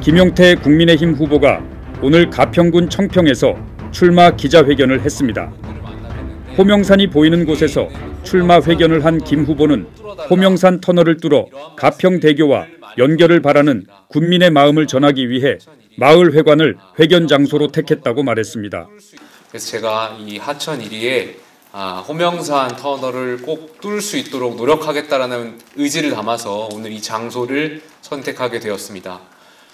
김용태 국민의힘 후보가 오늘 가평군 청평에서 출마 기자회견을 했습니다. 호명산이 보이는 곳에서 출마 회견을 한 김 후보는 호명산 터널을 뚫어 가평대교와 연결을 바라는 군민의 마음을 전하기 위해 마을 회관을 회견 장소로 택했다고 말했습니다. 그래서 제가 이 하천 1위에 호명산 터널을 꼭 뚫을 수 있도록 노력하겠다라는 의지를 담아서 오늘 이 장소를 선택하게 되었습니다.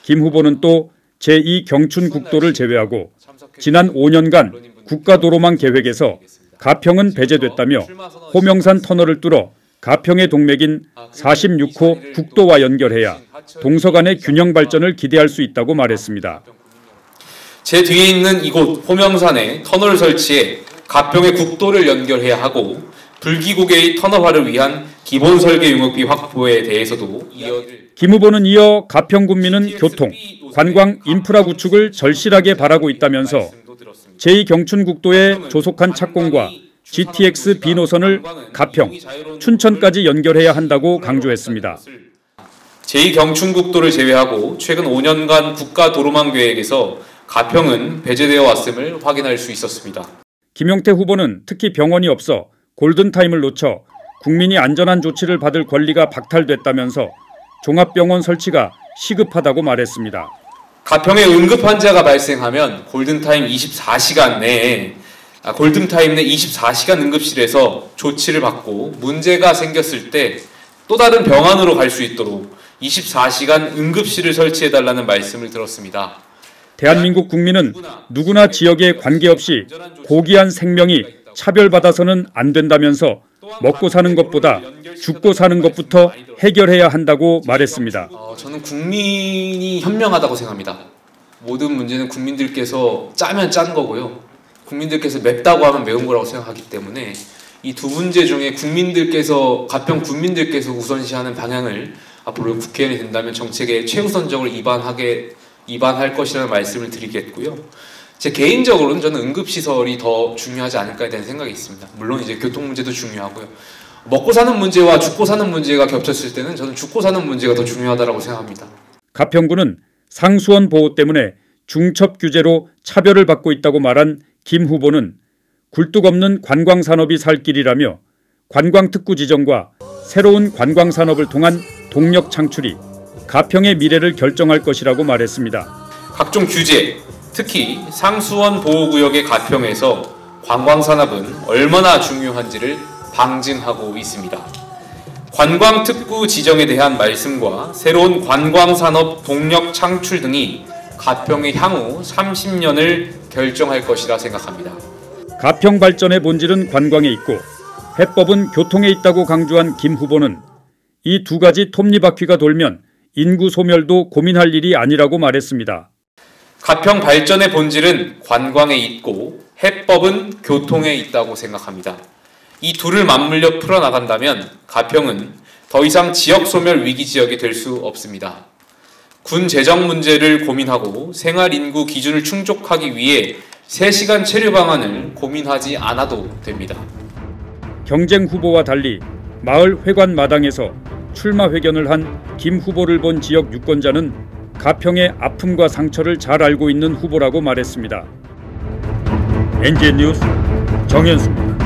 김 후보는 또 제2 경춘국도를 제외하고 지난 5년간 국가도로망 계획에서 가평은 배제됐다며 호명산 터널을 뚫어 가평의 동맥인 46호 국도와 연결해야 동서 간의 균형 발전을 기대할 수 있다고 말했습니다. 제 뒤에 있는 이곳 호명산에 터널을 설치해 가평의 국도를 연결해야 하고 불기구계의 터널화를 위한 기본 설계 용역비 확보에 대해서도 김 후보는 이어 가평 군민은 교통, 관광 인프라 구축을 절실하게 바라고 있다면서 제2 경춘국도의 조속한 착공과 GTX B노선을 가평, 춘천까지 연결해야 한다고 강조했습니다. 제2 경춘국도를 제외하고 최근 5년간 국가도로망 계획에서 가평은 배제되어 왔음을 확인할 수 있었습니다. 김용태 후보는 특히 병원이 없어 골든타임을 놓쳐 국민이 안전한 조치를 받을 권리가 박탈됐다면서 종합병원 설치가 시급하다고 말했습니다. 가평에 응급 환자가 발생하면 골든타임 24시간 내에 골든타임 내 24시간 응급실에서 조치를 받고 문제가 생겼을 때 또 다른 병원으로 갈 수 있도록 24시간 응급실을 설치해달라는 말씀을 들었습니다. 대한민국 국민은 누구나 지역에 관계없이 고귀한 생명이 차별받아서는 안 된다면서 먹고 사는 것보다 죽고 사는 것부터 해결해야 한다고 말했습니다. 저는 국민이 현명하다고 생각합니다. 모든 문제는 국민들께서 짜면 짠 거고요. 국민들께서 맵다고 하면 매운 거라고 생각하기 때문에 이 두 문제 중에 가평 국민들께서 우선시하는 방향을 앞으로 국회의원이 된다면 정책에 최우선적으로 입안할 것이라는 말씀을 드리겠고요. 제 개인적으로는 저는 응급시설이 더 중요하지 않을까에 대한 생각이 있습니다. 물론 이제 교통 문제도 중요하고요. 먹고 사는 문제와 죽고 사는 문제가 겹쳤을 때는 저는 죽고 사는 문제가 더 중요하다고 생각합니다. 가평군은 상수원 보호 때문에 중첩 규제로 차별을 받고 있다고 말한 김 후보는 굴뚝 없는 관광산업이 살 길이라며 관광특구 지정과 새로운 관광산업을 통한 동력 창출이 가평의 미래를 결정할 것이라고 말했습니다. 각종 규제, 특히 상수원 보호구역의 가평에서 관광산업은 얼마나 중요한지를 방증하고 있습니다. 관광특구 지정에 대한 말씀과 새로운 관광산업 동력 창출 등이 가평의 향후 30년을 결정할 것이라 생각합니다. 가평 발전의 본질은 관광에 있고 해법은 교통에 있다고 강조한 김 후보는 이 두 가지 톱니바퀴가 돌면 인구 소멸도 고민할 일이 아니라고 말했습니다. 가평 발전의 본질은 관광에 있고 해법은 교통에 있다고 생각합니다. 이 둘을 맞물려 풀어나간다면 가평은 더 이상 지역 소멸 위기 지역이 될 수 없습니다. 군 재정 문제를 고민하고 생활 인구 기준을 충족하기 위해 3시간 체류 방안을 고민하지 않아도 됩니다. 경쟁 후보와 달리 마을 회관 마당에서 출마 회견을 한 김 후보를 본 지역 유권자는 가평의 아픔과 상처를 잘 알고 있는 후보라고 말했습니다. NGN 뉴스 정현수입니다.